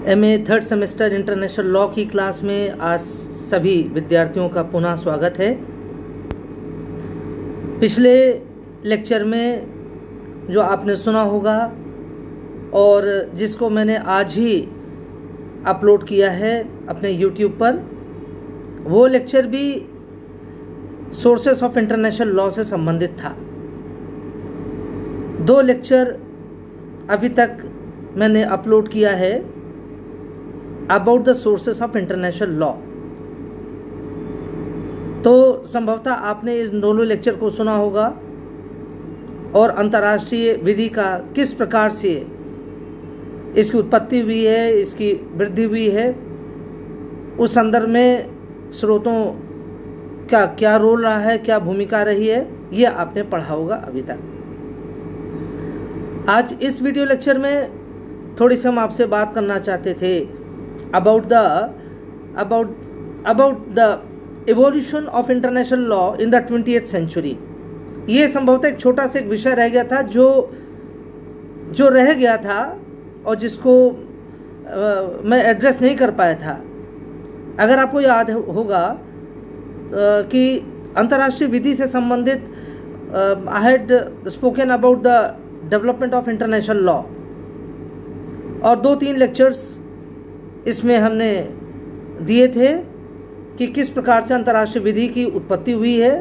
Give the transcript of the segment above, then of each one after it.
MA third semester international law की class में आज सभी विद्यार्थियों का पुनः स्वागत है। पिछले लेक्चर में जो आपने सुना होगा और जिसको मैंने आज ही अपलोड किया है अपने YouTube पर, वो लेक्चर भी सोर्सेस ऑफ इंटरनेशनल लॉ से संबंधित था। 2 लेक्चर अभी तक मैंने अपलोड किया है about the sources of international law. तो संभवतः आपने इस दोनों लेक्चर को सुना होगा और अंतर्राष्ट्रीय विधि का किस प्रकार से इसकी उत्पत्ति हुई है, इसकी वृद्धि हुई है, उस संदर्भ में स्रोतों का क्या रोल रहा है, क्या भूमिका रही है, ये आपने पढ़ा होगा अभी तक। आज इस वीडियो लेक्चर में थोड़ी सी हम आपसे बात करना चाहते थे about the evolution of international law in the 20th century। ये संभवतः एक छोटा सा एक विषय रह गया था जो रह गया था और जिसको मैं एड्रेस नहीं कर पाया था। अगर आपको याद होगा कि अंतर्राष्ट्रीय विधि से संबंधित I had spoken about the development of international law और 2-3 लेक्चर्स इसमें हमने दिए थे कि किस प्रकार से अंतर्राष्ट्रीय विधि की उत्पत्ति हुई है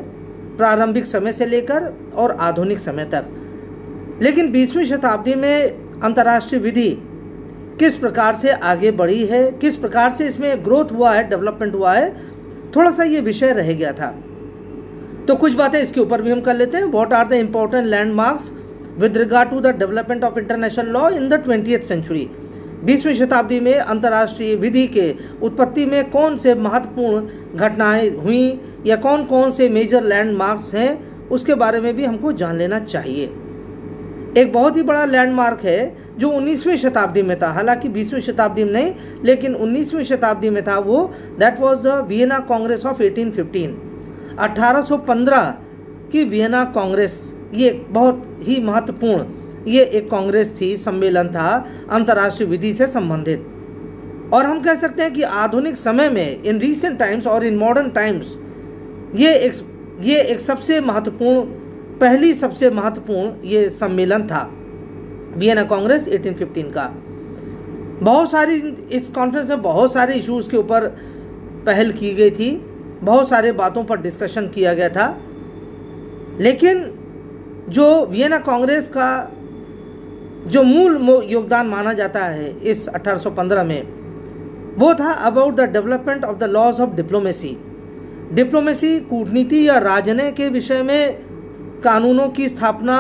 प्रारंभिक समय से लेकर और आधुनिक समय तक। लेकिन 20वीं शताब्दी में अंतर्राष्ट्रीय विधि किस प्रकार से आगे बढ़ी है, किस प्रकार से इसमें ग्रोथ हुआ है, डेवलपमेंट हुआ है, थोड़ा सा ये विषय रह गया था। तो कुछ बातें इसके ऊपर भी हम कर लेते हैं। What are the important landmarks with regard to the development of international law in the 20th century. 20वीं शताब्दी में अंतर्राष्ट्रीय विधि के उत्पत्ति में कौन से महत्वपूर्ण घटनाएं हुई या कौन कौन से मेजर लैंडमार्क्स हैं, उसके बारे में भी हमको जान लेना चाहिए। एक बहुत ही बड़ा लैंडमार्क है जो 19वीं शताब्दी में था, हालांकि 20वीं शताब्दी में नहीं, लेकिन 19वीं शताब्दी में था वो। That was the Vienna congress of 1815। 1815 की वियना कांग्रेस, ये बहुत ही महत्वपूर्ण ये एक कांग्रेस थी, सम्मेलन था अंतर्राष्ट्रीय विधि से संबंधित। और हम कह सकते हैं कि आधुनिक समय में, इन रीसेंट टाइम्स और इन मॉडर्न टाइम्स, ये एक सबसे महत्वपूर्ण ये सम्मेलन था वियना कांग्रेस 1815 का। बहुत सारी इस कॉन्फ्रेंस में बहुत सारे इश्यूज़ के ऊपर पहल की गई थी, बहुत सारे बातों पर डिस्कशन किया गया था। लेकिन जो वियना कांग्रेस का जो मूल योगदान माना जाता है इस 1815 में, वो था about the development of the laws of diplomacy. Diplomacy, कूटनीति या राजनय के विषय में कानूनों की स्थापना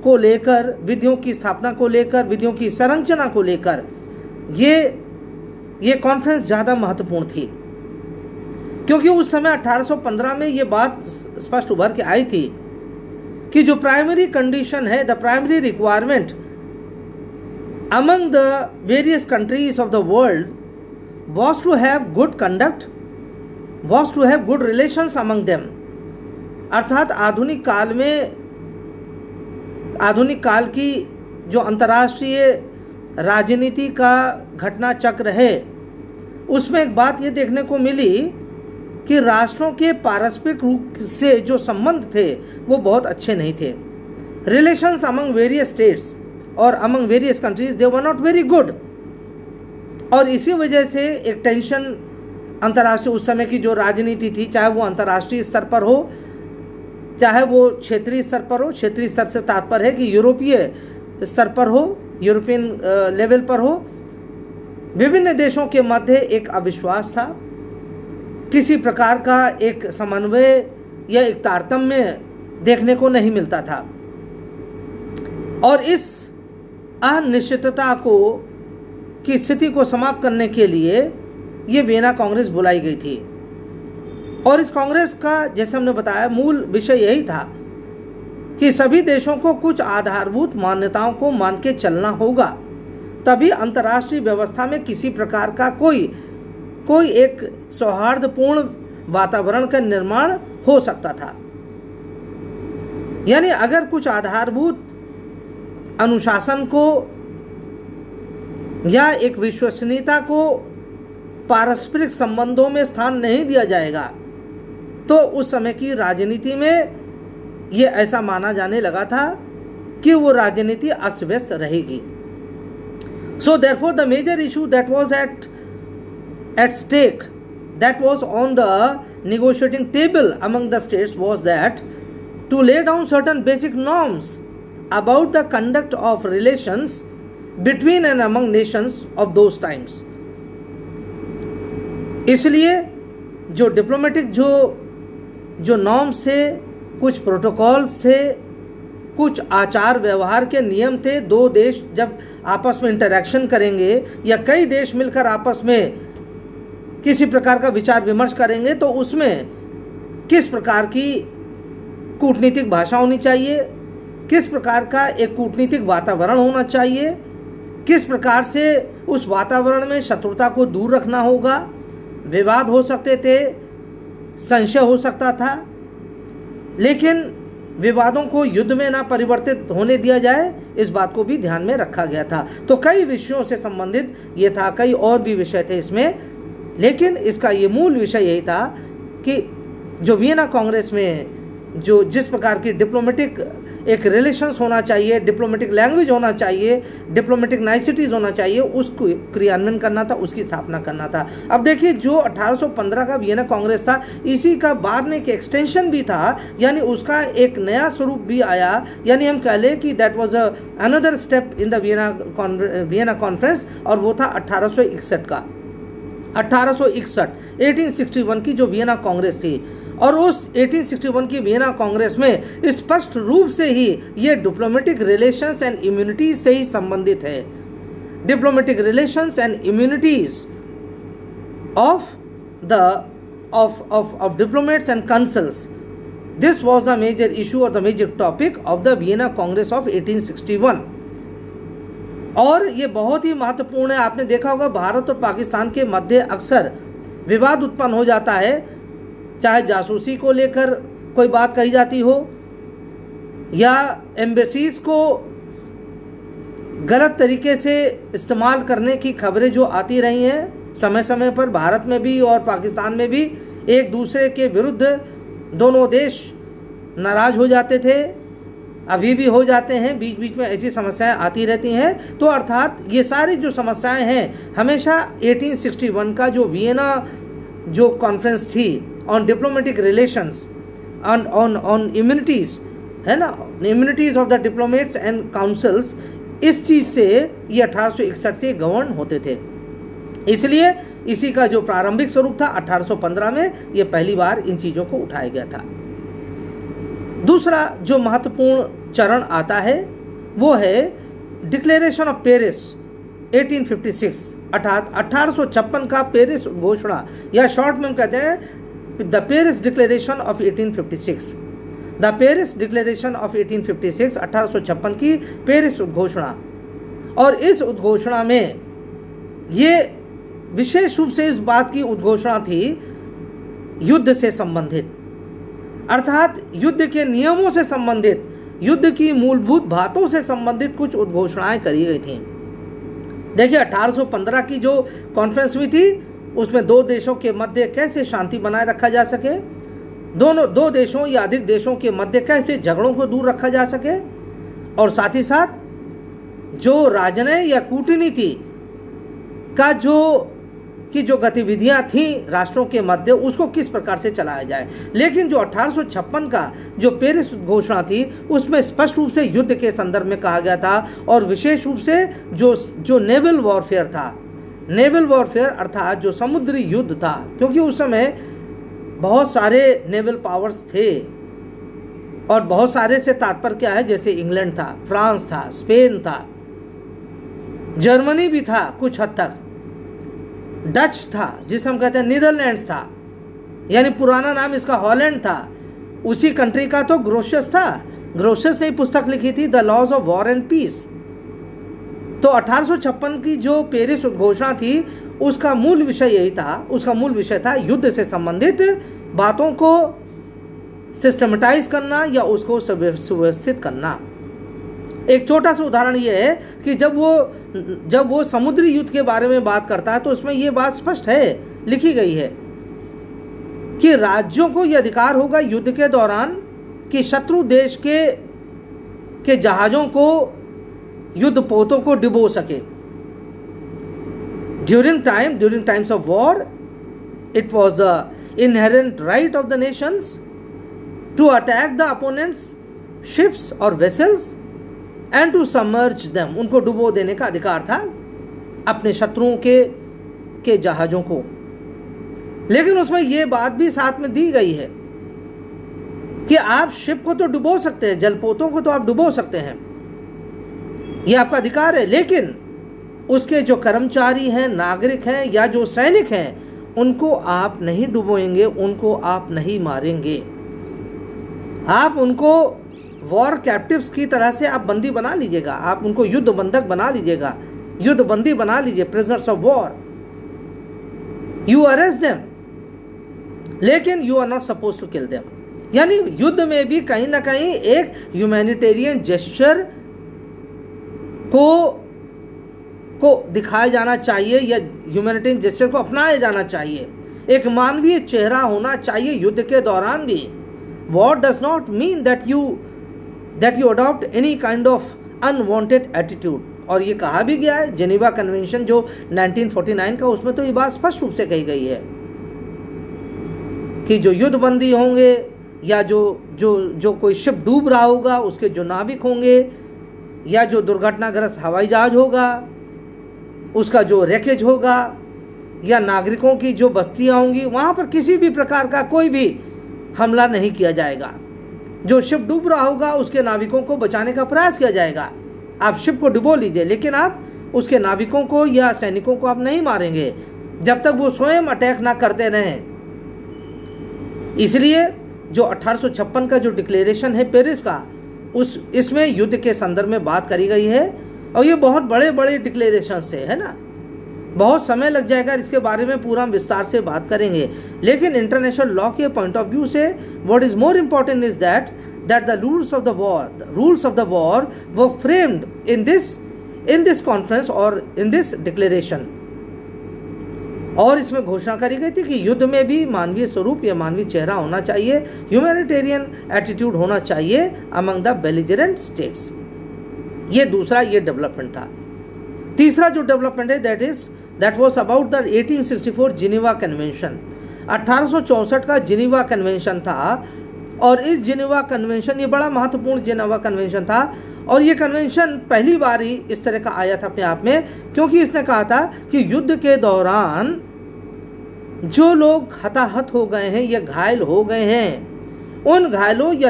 को लेकर, विधियों की स्थापना को लेकर, विधियों की संरचना को लेकर ये कॉन्फ्रेंस ज़्यादा महत्वपूर्ण थी, क्योंकि उस समय 1815 में ये बात स्पष्ट उभर के आई थी कि जो प्राइमरी कंडीशन है, the primary requirement among the various countries of the world was to have good conduct, was to have good relations among them। अर्थात आधुनिक काल की जो अंतर्राष्ट्रीय राजनीति का घटना चक्र है, उसमें एक बात ये देखने को मिली कि राष्ट्रों के पारस्परिक रूप से जो संबंध थे वो बहुत अच्छे नहीं थे। रिलेशंस अमंग वेरियस स्टेट्स और among various countries they were not very good. और इसी वजह से एक टेंशन अंतर्राष्ट्रीय, उस समय की जो राजनीति थी, चाहे वो अंतर्राष्ट्रीय स्तर पर हो, चाहे वो क्षेत्रीय स्तर पर हो, क्षेत्रीय स्तर से तात्पर्य है कि यूरोपीय स्तर पर हो, यूरोपियन लेवल पर हो, विभिन्न देशों के मध्य एक अविश्वास था, किसी प्रकार का एक समन्वय या एक तारतम्य देखने को नहीं मिलता था। और इस अनिश्चितता की स्थिति को समाप्त करने के लिए ये वियना कांग्रेस बुलाई गई थी। और इस कांग्रेस का, जैसे हमने बताया, मूल विषय यही था कि सभी देशों को कुछ आधारभूत मान्यताओं को मान के चलना होगा, तभी अंतर्राष्ट्रीय व्यवस्था में किसी प्रकार का कोई एक सौहार्दपूर्ण वातावरण का निर्माण हो सकता था। यानी अगर कुछ आधारभूत अनुशासन को या एक विश्वसनीयता को पारस्परिक संबंधों में स्थान नहीं दिया जाएगा, तो उस समय की राजनीति में ये ऐसा माना जाने लगा था कि वो राजनीति अस्त व्यस्त रहेगी। So therefore the major issue that was at stake, that was on the negotiating table among the states was that to lay down certain basic norms about the conduct of relations between and among nations of those times। इसलिए जो diplomatic जो norms थे, कुछ protocols थे, कुछ आचार व्यवहार के नियम थे, दो देश जब आपस में इंटरैक्शन करेंगे या कई देश मिलकर आपस में किसी प्रकार का विचार विमर्श करेंगे, तो उसमें किस प्रकार की कूटनीतिक भाषा होनी चाहिए, किस प्रकार का एक कूटनीतिक वातावरण होना चाहिए, किस प्रकार से उस वातावरण में शत्रुता को दूर रखना होगा, विवाद हो सकते थे, संशय हो सकता था, लेकिन विवादों को युद्ध में ना परिवर्तित होने दिया जाए, इस बात को भी ध्यान में रखा गया था। तो कई विषयों से संबंधित ये था, कई और भी विषय थे इसमें, लेकिन इसका ये मूल विषय यही था कि जो वियना कांग्रेस में जो जिस प्रकार की डिप्लोमेटिक एक रिलेशंस होना चाहिए, डिप्लोमेटिक लैंग्वेज होना चाहिए, डिप्लोमेटिक नाइसिटीज़ होना चाहिए, उसको क्रियान्वयन करना था, उसकी स्थापना करना था। अब देखिए, जो 1815 का वियना कांग्रेस था, इसी का बाद में एक एक्सटेंशन भी था, यानी उसका एक नया स्वरूप भी आया, यानी हम कह लें कि that was another step in the Vienna conference, और वो था 1861 का। 1861 की जो वियना कांग्रेस थी, और उस 1861 की वियना कांग्रेस में स्पष्ट रूप से ही ये डिप्लोमेटिक रिलेशंस एंड इम्यूनिटीज से ही संबंधित है। Diplomatic relations and immunities of diplomats and consuls, this was the major issue और the major topic of the Vienna congress of 1861। और ये बहुत ही महत्वपूर्ण है। आपने देखा होगा भारत और पाकिस्तान के मध्य अक्सर विवाद उत्पन्न हो जाता है, चाहे जासूसी को लेकर कोई बात कही जाती हो या एम्बेसीज को गलत तरीके से इस्तेमाल करने की खबरें जो आती रही हैं समय समय पर, भारत में भी और पाकिस्तान में भी एक दूसरे के विरुद्ध दोनों देश नाराज हो जाते थे, अभी भी हो जाते हैं, बीच बीच में ऐसी समस्याएं आती रहती हैं। तो अर्थात ये सारी जो समस्याएं हैं, हमेशा 1861 का जो वियना जो कॉन्फ्रेंस थी on diplomatic relations on immunities, है ना, immunities of the diplomats and councils, इस चीज़ से ये 1861 से गवर्न होते थे। इसलिए इसी का जो प्रारंभिक स्वरूप था 1815 में, ये पहली बार इन चीज़ों को उठाया गया था। दूसरा जो महत्वपूर्ण चरण आता है वो है डिक्लेरेशन ऑफ पेरिस 1856, अर्थात 1856 का पेरिस घोषणा, या शॉर्ट में हम कहते हैं the Paris declaration of 1856। The Paris declaration of 1856, 1856 की पेरिस उद्घोषणा। और इस उद्घोषणा में ये विशेष रूप से इस बात की उद्घोषणा थी युद्ध से संबंधित, अर्थात युद्ध के नियमों से संबंधित, युद्ध की मूलभूत बातों से संबंधित कुछ उद्घोषणाएं करी गई थीं। देखिए, 1815 की जो कॉन्फ्रेंस हुई थी उसमें दो देशों के मध्य कैसे शांति बनाए रखा जा सके, दो देशों या अधिक देशों के मध्य कैसे झगड़ों को दूर रखा जा सके, और साथ ही साथ जो राजनय या कूटनीति का जो गतिविधियां थीं राष्ट्रों के मध्य, उसको किस प्रकार से चलाया जाए। लेकिन जो 1856 का जो पेरिस घोषणा थी उसमें स्पष्ट रूप से युद्ध के संदर्भ में कहा गया था, और विशेष रूप से जो नेवल वॉरफेयर था, नेवल वॉरफेयर अर्थात जो समुद्री युद्ध था, क्योंकि उस समय बहुत सारे नेवल पावर्स थे, और बहुत सारे से तात्पर्य क्या है, जैसे इंग्लैंड था, फ्रांस था, स्पेन था, जर्मनी भी था कुछ हद तक, डच था जिसे हम कहते हैं नीदरलैंड्स था, यानी पुराना नाम इसका हॉलैंड था, उसी कंट्री का तो ग्रोशियस था, ग्रोशियस ने ही पुस्तक लिखी थी the laws of war and peace. तो 1856 की जो पेरिस घोषणा थी उसका मूल विषय यही था, उसका मूल विषय था युद्ध से संबंधित बातों को सिस्टमेटाइज करना या उसको सुव्यवस्थित करना। एक छोटा सा उदाहरण ये है कि जब वो समुद्री युद्ध के बारे में बात करता है तो उसमें ये बात स्पष्ट है, लिखी गई है कि राज्यों को यह अधिकार होगा युद्ध के दौरान कि शत्रु देश के जहाजों को, युद्ध पोतों को डुबो सके। During times of war it was the inherent right of the nations to attack the opponents ships और vessels and to submerge them. उनको डुबो देने का अधिकार था अपने शत्रुओं के जहाजों को। लेकिन उसमें यह बात भी साथ में दी गई है कि आप शिप को तो डुबो सकते हैं, जलपोतों को तो आप डुबो सकते हैं, यह आपका अधिकार है, लेकिन उसके जो कर्मचारी हैं, नागरिक हैं या जो सैनिक हैं, उनको आप नहीं डुबोएंगे, उनको आप नहीं मारेंगे। आप उनको वॉर कैप्टिव्स की तरह से आप बंदी बना लीजिएगा, आप उनको युद्ध बंधक बना लीजिएगा, युद्ध बंदी बना लीजिए, prisoners of war. You arrest them लेकिन you are not suppose to kill them. यानी युद्ध में भी कहीं ना कहीं एक ह्यूमैनिटेरियन जेस्चर को दिखाया जाना चाहिए या ह्यूमैनिटेरियन जेस्चर को अपनाया जाना चाहिए। एक मानवीय चेहरा होना चाहिए युद्ध के दौरान भी। War does not mean that you adopt any kind of unwanted attitude. और ये कहा भी गया है, जेनेवा कन्वेंशन जो 1949 का, उसमें तो ये बात स्पष्ट रूप से कही गई है कि जो युद्धबंदी होंगे या जो कोई शिप डूब रहा होगा, उसके जो नाविक होंगे या जो दुर्घटनाग्रस्त हवाई जहाज होगा, उसका जो रैकेज होगा या नागरिकों की जो बस्तियां होंगी, वहां पर किसी भी प्रकार का कोई भी हमला नहीं किया जाएगा। जो शिप डूब रहा होगा उसके नाविकों को बचाने का प्रयास किया जाएगा। आप शिप को डुबो लीजिए, लेकिन आप उसके नाविकों को या सैनिकों को आप नहीं मारेंगे जब तक वो स्वयं अटैक ना करते रहें। इसलिए जो 1856 का जो डिक्लेरेशन है पेरिस का, इसमें युद्ध के संदर्भ में बात करी गई है। और ये बहुत बड़े बड़े डिक्लेरेशन से है ना, बहुत समय लग जाएगा, इसके बारे में पूरा विस्तार से बात करेंगे। लेकिन इंटरनेशनल लॉ के पॉइंट ऑफ व्यू से what is more important is that the rules of the war were framed in this conference or in this declaration। और इसमें घोषणा करी गई थी कि युद्ध में भी मानवीय स्वरूप या मानवीय चेहरा होना चाहिए, ह्यूमैनिटेरियन एटीट्यूड होना चाहिए अमंग द बेलिजरेंट स्टेट्स। ये दूसरा ये डेवलपमेंट था। तीसरा जो डेवलपमेंट है that was about the 1864 Geneva convention. 1864 का जिनेवा कन्वेंशन था, और इस जिनेवा कन्वेंशन, ये बड़ा महत्वपूर्ण जिनेवा कन्वेंशन था। और ये कन्वेंशन पहली बार ही इस तरह का आया था अपने आप में, क्योंकि इसने कहा था कि युद्ध के दौरान जो लोग हताहत हो गए हैं या घायल हो गए हैं, उन घायलों या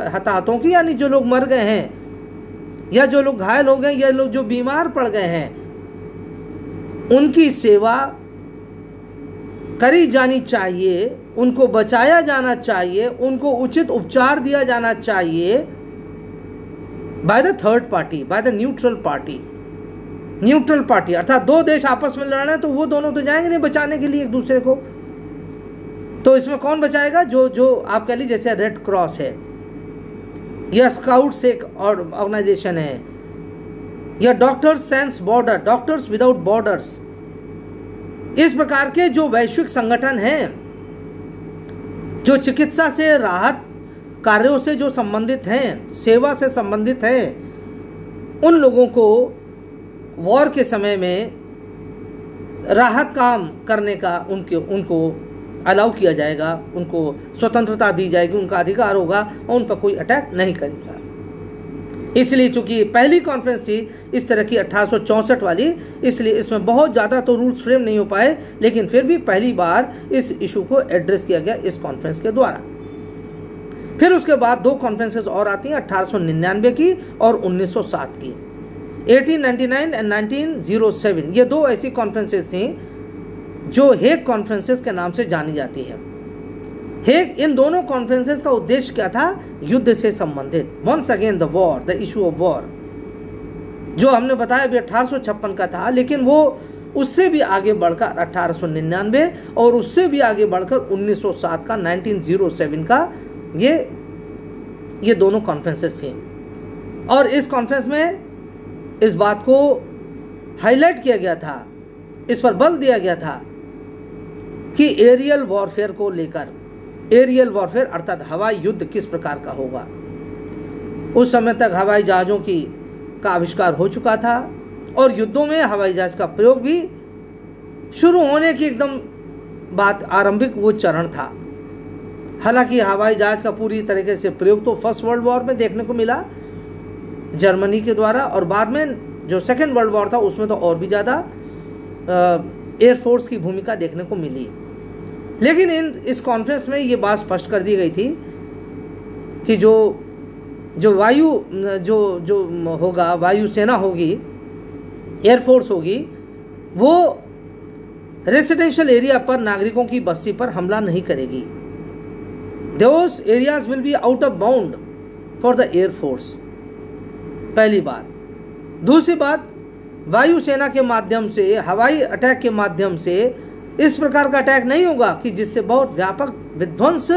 हताहतों की, यानी जो लोग मर गए हैं या जो लोग घायल हो गए या लोग जो बीमार पड़ गए हैं, उनकी सेवा करी जानी चाहिए, उनको बचाया जाना चाहिए, उनको उचित उपचार दिया जाना चाहिए by the third party, by the neutral party. अर्थात दो देश आपस में लड़ रहे हैं तो वो दोनों तो जाएंगे नहीं बचाने के लिए एक दूसरे को। तो इसमें कौन बचाएगा? जो आप कह लीजिए जैसे रेड क्रॉस है या स्काउट्स एक ऑर्गेनाइजेशन है, या डॉक्टर्स विदाउट बॉर्डर्स, इस प्रकार के जो वैश्विक संगठन हैं जो चिकित्सा से, राहत कार्यों से जो संबंधित हैं, सेवा से संबंधित हैं, उन लोगों को वॉर के समय में राहत काम करने का उनको अलाउ किया जाएगा, उनको स्वतंत्रता दी जाएगी, उनका अधिकार होगा और उन पर कोई अटैक नहीं करेगा। इसलिए चूंकि पहली कॉन्फ्रेंस थी इस तरह की 1864 वाली, इसलिए इसमें बहुत ज़्यादा तो रूल्स फ्रेम नहीं हो पाए, लेकिन फिर भी पहली बार इस इशू को एड्रेस किया गया इस कॉन्फ्रेंस के द्वारा। फिर उसके बाद दो कॉन्फ्रेंसेस और आती हैं, 1899 की और 1907 की, 1899 एंड 1907। ये दो ऐसी कॉन्फ्रेंसेस थी जो हेग कॉन्फ्रेंसेस के नाम से जानी जाती है। हेग, इन दोनों कॉन्फ्रेंसेस का उद्देश्य क्या था? युद्ध से संबंधित, वंस अगेन the war, the issue of war, जो हमने बताया अभी 1856 का था, लेकिन वो उससे भी आगे बढ़कर 1899 और उससे भी आगे बढ़कर 1907 का, 1907 का, ये दोनों कॉन्फ्रेंसेस थी। और इस कॉन्फ्रेंस में इस बात को हाईलाइट किया गया था, इस पर बल दिया गया था कि एरियल वॉरफेयर को लेकर, एरियल वॉरफेयर अर्थात हवाई युद्ध किस प्रकार का होगा। उस समय तक हवाई जहाज़ों का आविष्कार हो चुका था और युद्धों में हवाई जहाज का प्रयोग भी शुरू होने की एकदम बात, आरंभिक वो चरण था। हालांकि हवाई जहाज का पूरी तरीके से प्रयोग तो फर्स्ट वर्ल्ड वॉर में देखने को मिला जर्मनी के द्वारा, और बाद में जो सेकेंड वर्ल्ड वॉर था उसमें तो और भी ज़्यादा एयरफोर्स की भूमिका देखने को मिली। लेकिन इस कॉन्फ्रेंस में ये बात स्पष्ट कर दी गई थी कि जो वायु जो होगा, वायुसेना होगी, एयरफोर्स होगी, वो रेसिडेंशियल एरिया पर, नागरिकों की बस्ती पर हमला नहीं करेगी। Those areas will be out of bound for the air force। पहली बात। दूसरी बात, वायुसेना के माध्यम से, हवाई अटैक के माध्यम से इस प्रकार का अटैक नहीं होगा कि जिससे बहुत व्यापक विध्वंस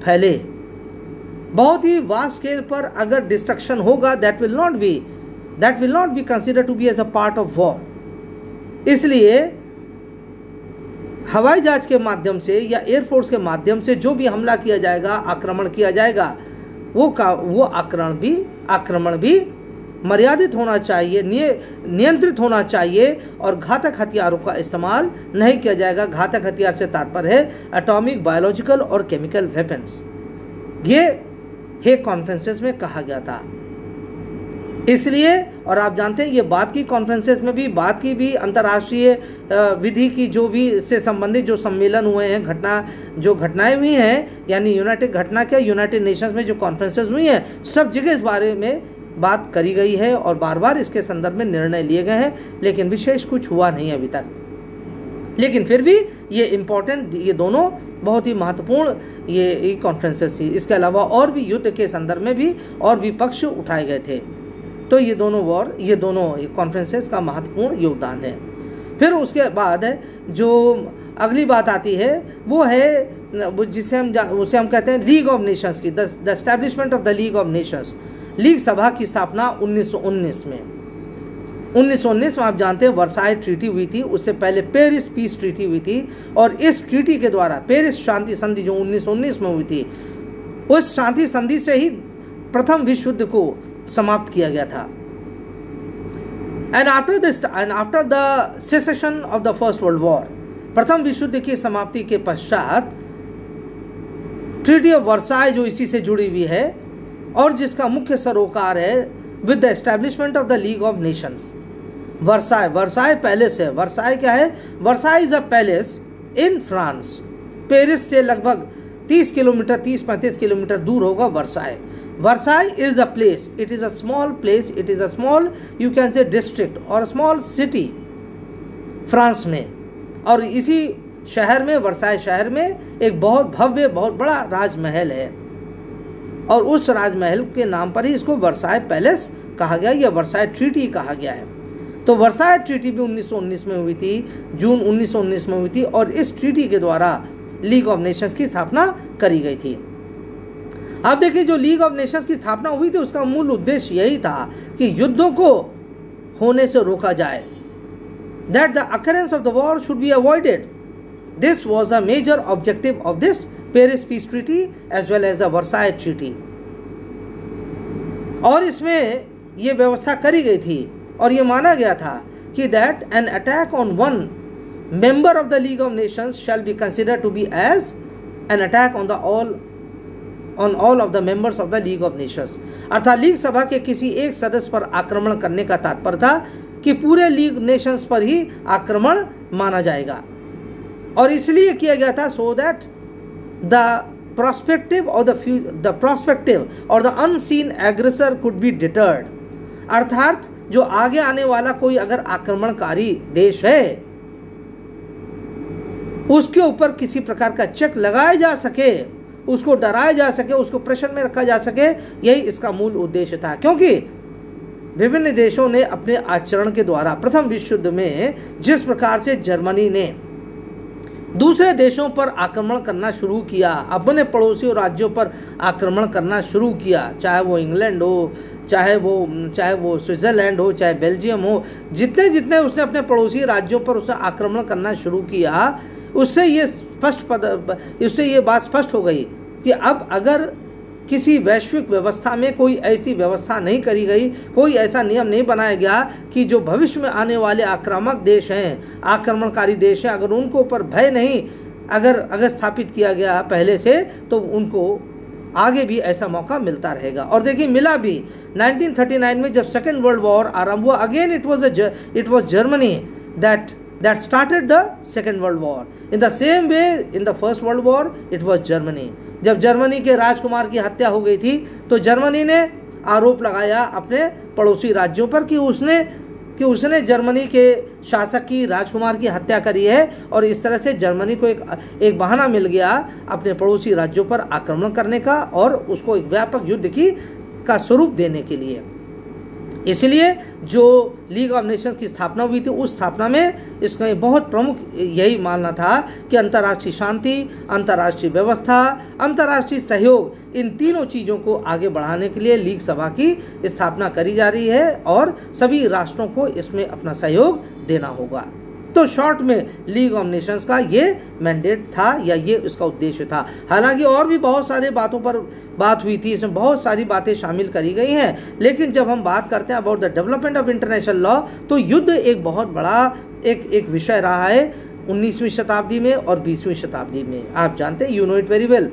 फैले। बहुत ही वास्ट स्केल पर अगर डिस्ट्रक्शन होगा, that will not be considered to be as a part of war। इसलिए हवाई जहाज के माध्यम से या एयरफोर्स के माध्यम से जो भी हमला किया जाएगा, आक्रमण किया जाएगा, वो आक्रमण भी मर्यादित होना चाहिए, नियंत्रित होना चाहिए और घातक हथियारों का इस्तेमाल नहीं किया जाएगा। घातक हथियार से तात्पर्य है एटॉमिक, बायोलॉजिकल और केमिकल वेपन्स। ये हेग कॉन्फ्रेंसेस में कहा गया था। इसलिए, और आप जानते हैं ये बात की कॉन्फ्रेंसेस में भी बात की भी अंतर्राष्ट्रीय विधि की जो भी इससे संबंधित जो सम्मेलन हुए हैं, घटनाएं हुई हैं, यानी यूनाइटेड नेशंस में जो कॉन्फ्रेंसेस हुई हैं, सब जगह इस बारे में बात करी गई है और बार बार इसके संदर्भ में निर्णय लिए गए हैं, लेकिन विशेष कुछ हुआ नहीं अभी तक। लेकिन फिर भी ये इम्पोर्टेंट, ये दोनों बहुत ही महत्वपूर्ण ये कॉन्फ्रेंसेस थी। इसके अलावा और भी युद्ध के संदर्भ में भी और भी पक्ष उठाए गए थे। तो ये दोनों कॉन्फ्रेंसेस का महत्वपूर्ण योगदान है। फिर उसके बाद जो अगली बात आती है वो है जिसे हम कहते हैं लीग ऑफ नेशंस की, the establishment of the League of Nations. League सभा की स्थापना 1919 में। 1919 में आप जानते हैं वर्साई ट्रीटी हुई थी, उससे पहले पेरिस पीस ट्रीटी हुई थी, और इस ट्रीटी के द्वारा पेरिस शांति संधि जो 1919 में हुई थी, उस शांति संधि से ही प्रथम विश्व युद्ध को समाप्त किया गया था। And after the cessation of the first world war, प्रथम विश्व युद्ध की समाप्ति के पश्चात ट्रीटी ऑफ वर्साई जो इसी से जुड़ी हुई है और जिसका मुख्य सरोकार है with the establishment of the League of Nations. Versailles palace है। वर्साई क्या है? Versailles is a palace in France. Paris से लगभग 30-35 किलोमीटर दूर होगा Versailles. Versailles is a place, it is a small place, it is a small, you can say district or a small city France में, और इसी शहर में, Versailles शहर में एक बहुत भव्य, बहुत बड़ा राजमहल है और उस राजमहल के नाम पर ही इसको वर्साई पैलेस कहा गया या वर्साई ट्रीटी कहा गया है। तो वर्साई ट्रीटी भी 1919 में हुई थी, जून 1919 में हुई थी, और इस ट्रीटी के द्वारा लीग ऑफ नेशंस की स्थापना करी गई थी। अब देखिए, जो लीग ऑफ नेशंस की स्थापना हुई थी उसका मूल उद्देश्य यही था कि युद्धों को होने से रोका जाए, that the occurrence of the war should be avoided. This was a major objective of this Paris peace treaty as well as the Versailles treaty. और इसमें यह व्यवस्था करी गई थी और यह माना गया था कि that an attack on one member of the League of Nations shall be considered to be as an attack on all of the members of the League of Nations. अर्थात लीग सभा के किसी एक सदस्य पर आक्रमण करने का तात्पर्य था कि पूरे लीग नेशंस पर ही आक्रमण माना जाएगा, और इसलिए किया गया था सो दैट द प्रोस्पेक्टिव और the unseen aggressor could be deterred. अर्थात जो आगे आने वाला कोई अगर आक्रमणकारी देश है उसके ऊपर किसी प्रकार का चेक लगाया जा सके, उसको डराया जा सके, उसको प्रेशर में रखा जा सके, यही इसका मूल उद्देश्य था। क्योंकि विभिन्न देशों ने अपने आचरण के द्वारा प्रथम विश्व युद्ध में जिस प्रकार से जर्मनी ने दूसरे देशों पर आक्रमण करना शुरू किया, अपने पड़ोसी राज्यों पर आक्रमण करना शुरू किया, चाहे वो इंग्लैंड हो, चाहे वो स्विट्ज़रलैंड हो, चाहे बेल्जियम हो, जितने जितने उसने अपने पड़ोसी राज्यों पर उसने आक्रमण करना शुरू किया, उससे ये बात स्पष्ट हो गई कि अब अगर किसी वैश्विक व्यवस्था में कोई ऐसी व्यवस्था नहीं करी गई, कोई ऐसा नियम नहीं बनाया गया कि जो भविष्य में आने वाले आक्रामक देश हैं, आक्रमणकारी देश हैं, अगर उनको ऊपर भय नहीं अगर स्थापित किया गया पहले से, तो उनको आगे भी ऐसा मौका मिलता रहेगा। और देखिए मिला भी। 1939 में जब सेकेंड वर्ल्ड वॉर आरंभ हुआ, again it was Germany that started the second world war. In the same way, in the first world war, it was Germany. जब जर्मनी के राजकुमार की हत्या हो गई थी, तो जर्मनी ने आरोप लगाया अपने पड़ोसी राज्यों पर कि उसने जर्मनी के शासक की, राजकुमार की हत्या करी है, और इस तरह से जर्मनी को एक बहाना मिल गया अपने पड़ोसी राज्यों पर आक्रमण करने का और उसको एक व्यापक युद्ध का स्वरूप देने के लिए। इसलिए जो लीग ऑफ नेशंस की स्थापना हुई थी, उस स्थापना में इसका बहुत प्रमुख यही मानना था कि अंतर्राष्ट्रीय शांति, अंतर्राष्ट्रीय व्यवस्था, अंतर्राष्ट्रीय सहयोग, इन तीनों चीज़ों को आगे बढ़ाने के लिए लीग सभा की स्थापना करी जा रही है और सभी राष्ट्रों को इसमें अपना सहयोग देना होगा। तो शॉर्ट में लीग ऑफ नेशंस का ये मैंडेट था या ये उसका उद्देश्य था। हालांकि और भी बहुत सारे बातों पर बात हुई थी, इसमें बहुत सारी बातें शामिल करी गई हैं, लेकिन जब हम बात करते हैं about the development of international law, तो युद्ध एक बहुत बड़ा एक विषय रहा है 19वीं शताब्दी में और 20वीं शताब्दी में। आप जानते हैं, you know it very well,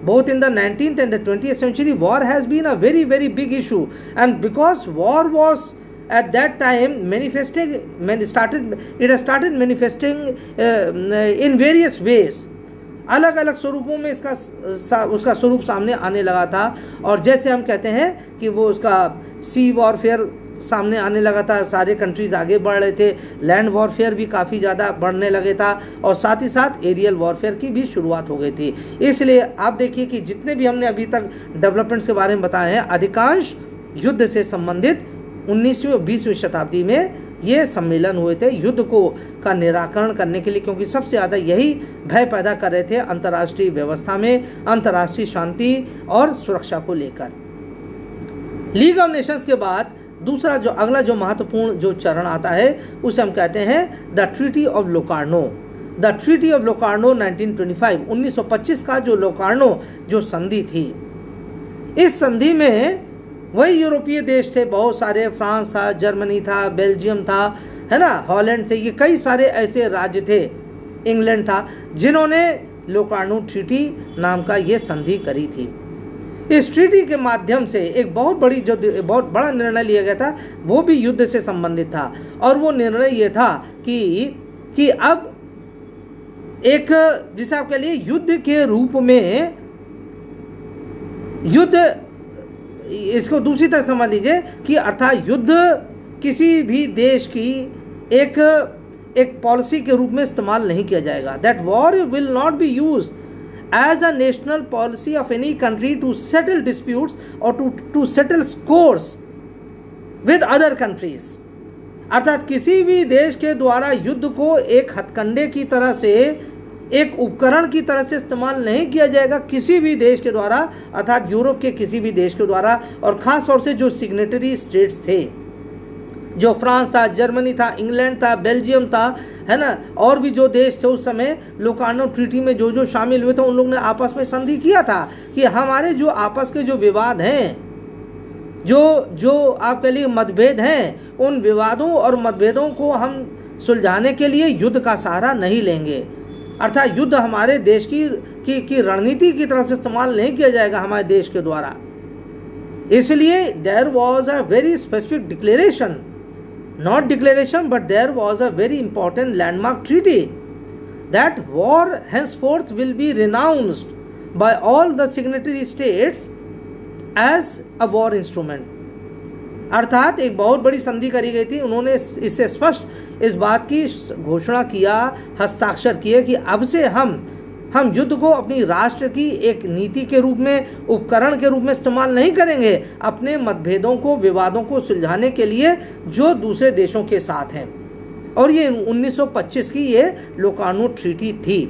both in the 19th and the 20th century, war has been a very, very big issue. And because war was at that time it has started manifesting in various ways. अलग अलग स्वरूपों में उसका स्वरूप सामने आने लगा था। और जैसे हम कहते हैं कि वो उसका सी वॉरफेयर सामने आने लगा था, सारे कंट्रीज आगे बढ़ रहे थे, लैंड वॉरफेयर भी काफ़ी ज़्यादा बढ़ने लगे था, और साथ ही साथ एरियल वॉरफेयर की भी शुरुआत हो गई थी। इसलिए आप देखिए कि जितने भी हमने अभी तक डेवलपमेंट्स के बारे में बताए हैं, अधिकांश युद्ध से संबंधित 19वीं और 20वीं शताब्दी में ये सम्मेलन हुए थे युद्ध का निराकरण करने के लिए, क्योंकि सबसे ज़्यादा यही भय पैदा कर रहे थे अंतर्राष्ट्रीय व्यवस्था में, अंतर्राष्ट्रीय शांति और सुरक्षा को लेकर। लीग ऑफ नेशंस के बाद दूसरा अगला जो महत्वपूर्ण जो चरण आता है, उसे हम कहते हैं the treaty of Locarno. The treaty of Locarno 1925 का जो लोकार्नो जो संधि थी, इस संधि में वही यूरोपीय देश थे बहुत सारे, फ्रांस था, जर्मनी था, बेल्जियम था, है ना, हॉलैंड थे, ये कई सारे ऐसे राज्य थे, इंग्लैंड था, जिन्होंने लोकार्नो ट्रीटी नाम का ये संधि करी थी। इस ट्रीटी के माध्यम से एक बहुत बड़ा निर्णय लिया गया था, वो भी युद्ध से संबंधित था, और वो निर्णय ये था कि अब एक, जिसे आप कह लिए युद्ध के रूप में, युद्ध इसको दूसरी तरह समझ लीजिए कि अर्थात युद्ध किसी भी देश की एक पॉलिसी के रूप में इस्तेमाल नहीं किया जाएगा। That war will not be used as a national policy of any country to settle disputes or to settle scores with other countries। अर्थात किसी भी देश के द्वारा युद्ध को एक हथकंडे की तरह से, एक उपकरण की तरह से इस्तेमाल नहीं किया जाएगा किसी भी देश के द्वारा, अर्थात यूरोप के किसी भी देश के द्वारा, और ख़ास तौर से जो सिग्नेटरी स्टेट्स थे, जो फ्रांस था, जर्मनी था, इंग्लैंड था, बेल्जियम था, है ना, और भी जो देश थे उस समय लोकार्नो ट्रीटी में जो शामिल हुए थे, उन लोगों ने आपस में संधि किया था कि हमारे जो आपस के जो विवाद हैं, जो आप कह लिए मतभेद हैं, उन विवादों और मतभेदों को हम सुलझाने के लिए युद्ध का सहारा नहीं लेंगे। अर्थात युद्ध हमारे देश की रणनीति की तरह से इस्तेमाल नहीं किया जाएगा हमारे देश के द्वारा। इसलिए there was a very specific declaration, not declaration, but there was a very important landmark treaty that war henceforth will be renounced by all the signatory states as a war instrument। अर्थात एक बहुत बड़ी संधि करी गई थी, उन्होंने इससे स्पष्ट इस बात की घोषणा किया, हस्ताक्षर किए कि अब से हम युद्ध को अपनी राष्ट्र की एक नीति के रूप में, उपकरण के रूप में इस्तेमाल नहीं करेंगे अपने मतभेदों को, विवादों को सुलझाने के लिए जो दूसरे देशों के साथ हैं। और ये 1925 की ये लोकार्नो ट्रीटी थी।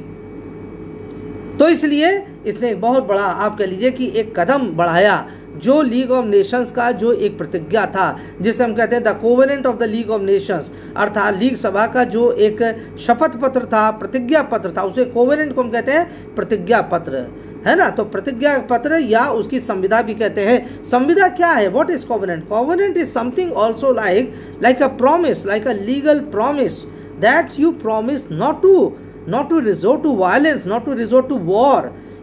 तो इसलिए इसने एक बहुत बड़ा, आप कह लीजिए कि एक कदम बढ़ाया जो लीग ऑफ नेशंस का जो एक प्रतिज्ञा था, जिसे हम कहते हैं the covenant of the League of Nations, अर्थात लीग सभा का जो एक शपथ पत्र था, प्रतिज्ञा पत्र था, उसे कोवेनेंट को हम कहते हैं प्रतिज्ञा पत्र, है ना। तो प्रतिज्ञा पत्र या उसकी संविदा भी कहते हैं। संविदा क्या है? What is covenant? Covenant is something also like a promise, like a legal promise that you promise not to resort to violence, not to resort to war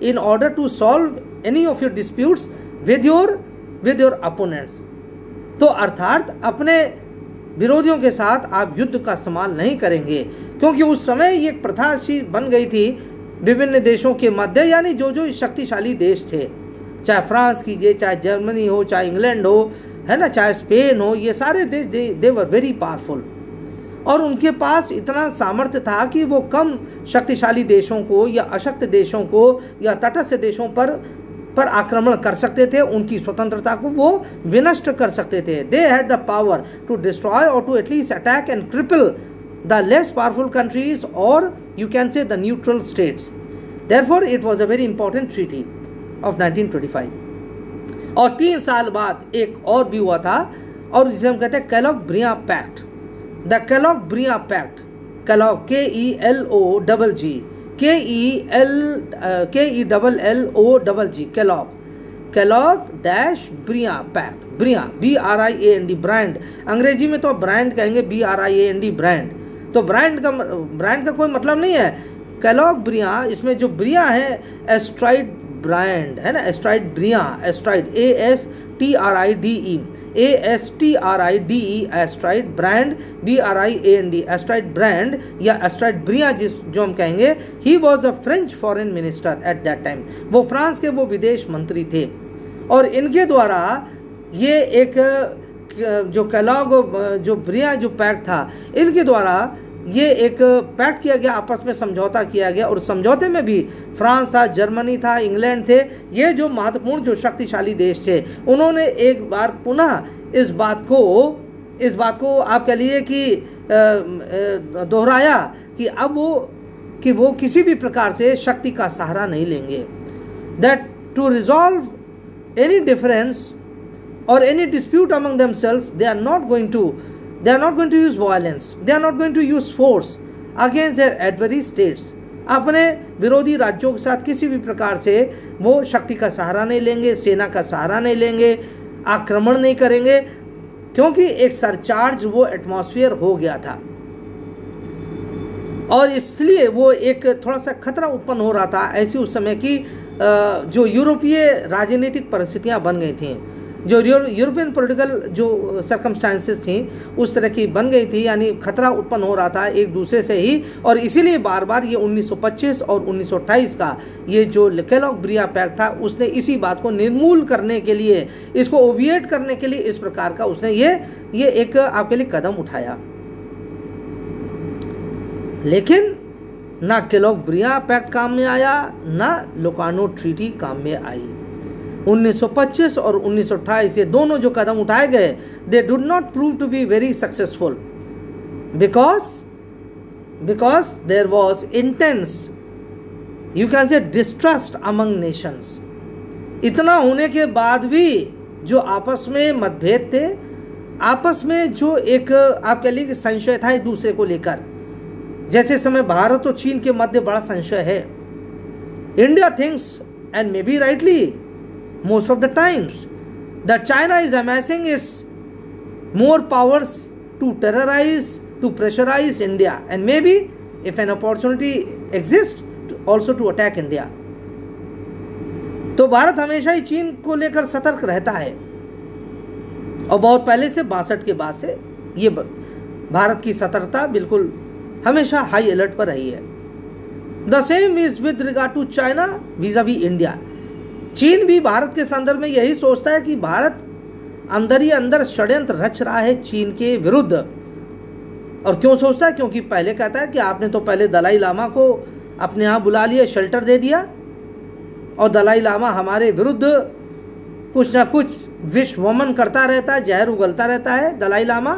in order to solve any of your disputes with your opponents। तो अर्थात अपने विरोधियों के साथ आप युद्ध का इस्तेमाल नहीं करेंगे, क्योंकि उस समय ये एक प्रथा सी बन गई थी विभिन्न देशों के मध्य, यानी जो शक्तिशाली देश थे, चाहे फ्रांस कीजिए, चाहे जर्मनी हो, चाहे इंग्लैंड हो, है ना, चाहे स्पेन हो, ये सारे देश दे वर वेरी पावरफुल, और उनके पास इतना सामर्थ्य था कि वो कम शक्तिशाली देशों को या अशक्त देशों को या तटस्थ देशों पर आक्रमण कर सकते थे, उनकी स्वतंत्रता को वो विनष्ट कर सकते थे। They had the power to destroy और to at least attack and cripple the less powerful countries और you can say the neutral states. Therefore it was a very important treaty of 1925। और 3 साल बाद एक और भी हुआ था, और जिसे हम कहते हैं Kellogg Briand pact. The Kellogg Briand pact, Kellogg KELLOGG, Kellogg Briand pact, Briand BRIAND, brand, अंग्रेजी में तो ब्रांड कहेंगे, BRIAND ब्रांड। तो ब्रांड का कोई मतलब नहीं है। केलॉग-ब्रियां, इसमें जो ब्रियां है एस्ट्राइड ब्रांड है ना, एस्ट्राइड ब्रियां, एस्ट्राइड ASTRIDE, एस्ट्राइड ब्रांड BRIAND, एस्ट्राइड ब्रांड या एस्ट्राइड ब्रियां जो हम कहेंगे। He was a French foreign minister at that time, वो फ्रांस के वो विदेश मंत्री थे, और इनके द्वारा ये एक जो केलॉग जो ब्रियां जो पैक्ट था, इनके द्वारा ये एक पैक्ट किया गया, आपस में समझौता किया गया, और समझौते में भी फ्रांस था, जर्मनी था, इंग्लैंड थे, ये जो महत्वपूर्ण जो शक्तिशाली देश थे, उन्होंने एक बार पुनः इस बात को आप कह लीजिए कि दोहराया कि वो किसी भी प्रकार से शक्ति का सहारा नहीं लेंगे। That to resolve any difference or any dispute among themselves, they are not going to use violence, they are not going to use force against their adversary states। अपने विरोधी राज्यों के साथ किसी भी प्रकार से वो शक्ति का सहारा नहीं लेंगे, सेना का सहारा नहीं लेंगे, आक्रमण नहीं करेंगे, क्योंकि एक सरचार्ज वो एटमॉस्फेयर हो गया था, और इसलिए वो एक थोड़ा सा खतरा उत्पन्न हो रहा था। ऐसी उस समय की जो यूरोपीय राजनीतिक परिस्थितियां बन गई थीं, जो यूरोपियन पॉलिटिकल जो सर्कमस्टांसेस थी उस तरह की बन गई थी, यानी खतरा उत्पन्न हो रहा था एक दूसरे से ही, और इसीलिए बार बार ये 1925 और 1928 का ये जो केलॉग-ब्रियां पैक्ट था, उसने इसी बात को निर्मूल करने के लिए, इसको ओबिएट करने के लिए इस प्रकार का उसने ये एक आपके लिए कदम उठाया। लेकिन ना केलॉग-ब्रियां पैक्ट काम में आया, ना लोकार्नो ट्रीटी काम में आई। 1925 और 1928 ये दोनों जो कदम उठाए गए, they did not prove to be very successful because there was intense, you can say, distrust among nations. इतना होने के बाद भी जो आपस में मतभेद थे, आपस में जो एक आप कह लीजिए संशय था एक दूसरे को लेकर, जैसे समय भारत और चीन के मध्य बड़ा संशय है। India thinks, and may be rightly most of the times, that China is amassing its more powers to terrorize, to pressurize India, and maybe if an opportunity exists also to attack India। तो भारत हमेशा ही चीन को लेकर सतर्क रहता है, और बहुत पहले से 62 के बाद से ये भारत की सतर्कता बिल्कुल हमेशा हाई अलर्ट पर रही है। The same is with regard to China vis-a-vis India. चीन भी भारत के संदर्भ में यही सोचता है कि भारत अंदर ही अंदर षड्यंत्र रच रहा है चीन के विरुद्ध। और क्यों सोचता है? क्योंकि पहले कहता है कि आपने तो पहले दलाई लामा को अपने यहाँ बुला लिया, शेल्टर दे दिया, और दलाई लामा हमारे विरुद्ध कुछ ना कुछ विष वमन करता रहता है, जहर उगलता रहता है। दलाई लामा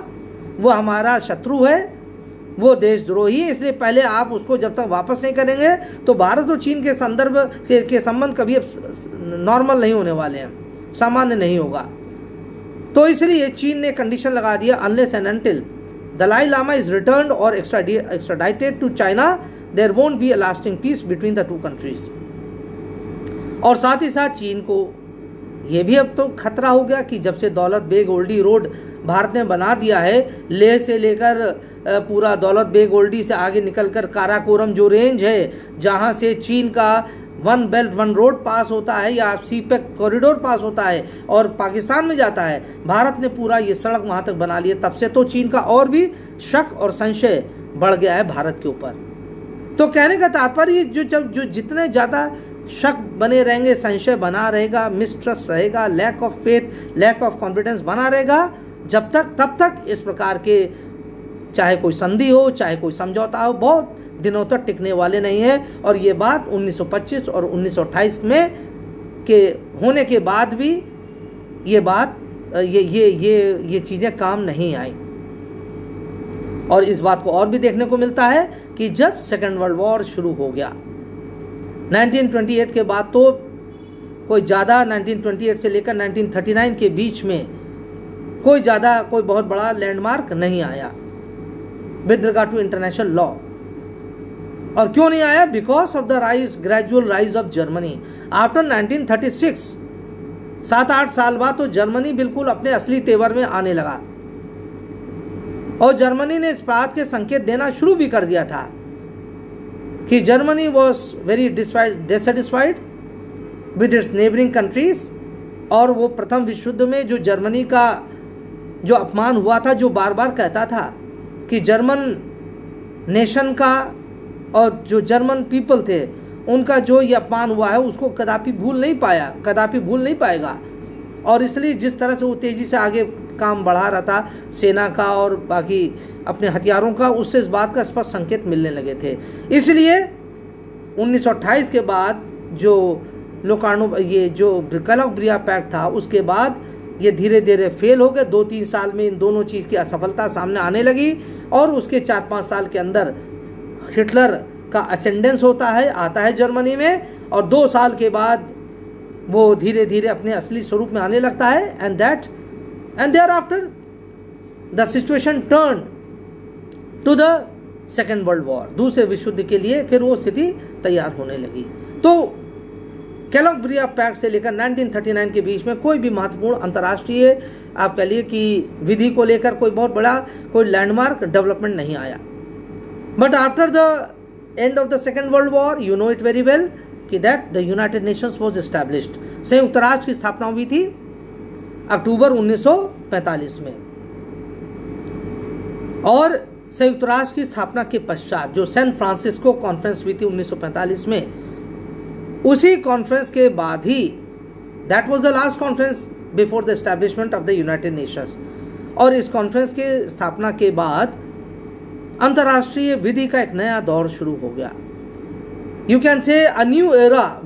वो हमारा शत्रु है, वो देशद्रोही है, इसलिए पहले आप उसको जब तक वापस नहीं करेंगे तो भारत और चीन के संदर्भ के संबंध कभी अब नॉर्मल नहीं होने वाले हैं। सामान्य नहीं होगा। तो इसलिए चीन ने कंडीशन लगा दिया, unless and until Dalai Lama is returned और extradited to China there won't be a lasting peace between the two countries. और साथ ही साथ चीन को ये भी अब तो खतरा हो गया कि जब से दौलत बेग ओल्डी रोड भारत ने बना दिया है, लेह से लेकर पूरा दौलत बेग ओल्डी से आगे निकलकर काराकोरम जो रेंज है, जहाँ से चीन का वन बेल्ट वन रोड पास होता है या सीपेक कॉरिडोर पास होता है और पाकिस्तान में जाता है, भारत ने पूरा ये सड़क वहाँ तक बना लिया। तब से तो चीन का और भी शक और संशय बढ़ गया है भारत के ऊपर। तो कहने का तात्पर्य जो जितने ज़्यादा शक बने रहेंगे, संशय बना रहेगा, मिसट्रस्ट रहेगा, lack of faith, lack of confidence बना रहेगा, तब तक इस प्रकार के चाहे कोई संधि हो, चाहे कोई समझौता हो, बहुत दिनों तक टिकने वाले नहीं है। और ये बात 1925 और 1928 में के होने के बाद भी ये चीज़ें काम नहीं आई। और इस बात को और भी देखने को मिलता है कि जब सेकेंड वर्ल्ड वॉर शुरू हो गया 1928 के बाद, तो कोई ज़्यादा 1928 से लेकर 1939 के बीच में कोई बहुत बड़ा लैंडमार्क नहीं आया with regard to international law. और क्यों नहीं आया? Because of the gradual rise of Germany after 1936। 7-8 साल बाद तो जर्मनी बिल्कुल अपने असली तेवर में आने लगा और जर्मनी ने इस बात के संकेत देना शुरू भी कर दिया था कि Germany was very dissatisfied with its neighbouring countries. और वो प्रथम विश्व युद्ध में जो जर्मनी का जो अपमान हुआ था, जो बार बार कहता था कि जर्मन नेशन का और जो जर्मन पीपल थे उनका जो ये अपमान हुआ है उसको कदापि भूल नहीं पाएगा। और इसलिए जिस तरह से वो तेज़ी से आगे काम बढ़ा रहा था सेना का और बाकी अपने हथियारों का, उससे इस बात का स्पष्ट संकेत मिलने लगे थे। इसलिए 1928 के बाद जो लोकार्नो ये जो कलकब्रिया पैक्ट था, उसके बाद ये धीरे धीरे फेल हो गए। 2-3 साल में इन दोनों चीज़ की असफलता सामने आने लगी और उसके 4-5 साल के अंदर हिटलर का असेंडेंस आता है जर्मनी में, और 2 साल के बाद वो धीरे धीरे अपने असली स्वरूप में आने लगता है। And thereafter the situation turn to the second world War, दूसरे विश्व युद्ध के लिए फिर वो स्थिति तैयार होने लगी। तो कैलकब्रिया पैक्ट से लेकर 1939 के बीच में कोई भी महत्वपूर्ण अंतर्राष्ट्रीय आप कह लिए कि विधि को लेकर कोई बहुत बड़ा कोई लैंडमार्क डेवलपमेंट नहीं आया। But after the end of the second world war, you know it very well कि that the United Nations was established. संयुक्त राष्ट्र की स्थापना हुई थी अक्टूबर 1945 में। और संयुक्त राष्ट्र की स्थापना के पश्चात जो सैन फ्रांसिस्को कॉन्फ्रेंस हुई थी 1945 में, उसी कॉन्फ्रेंस के बाद ही that was the last conference before the establishment of the United Nations. और इस कॉन्फ्रेंस के स्थापना के बाद अंतर्राष्ट्रीय विधि का एक नया दौर शुरू हो गया। यू कैन से अ न्यू एरा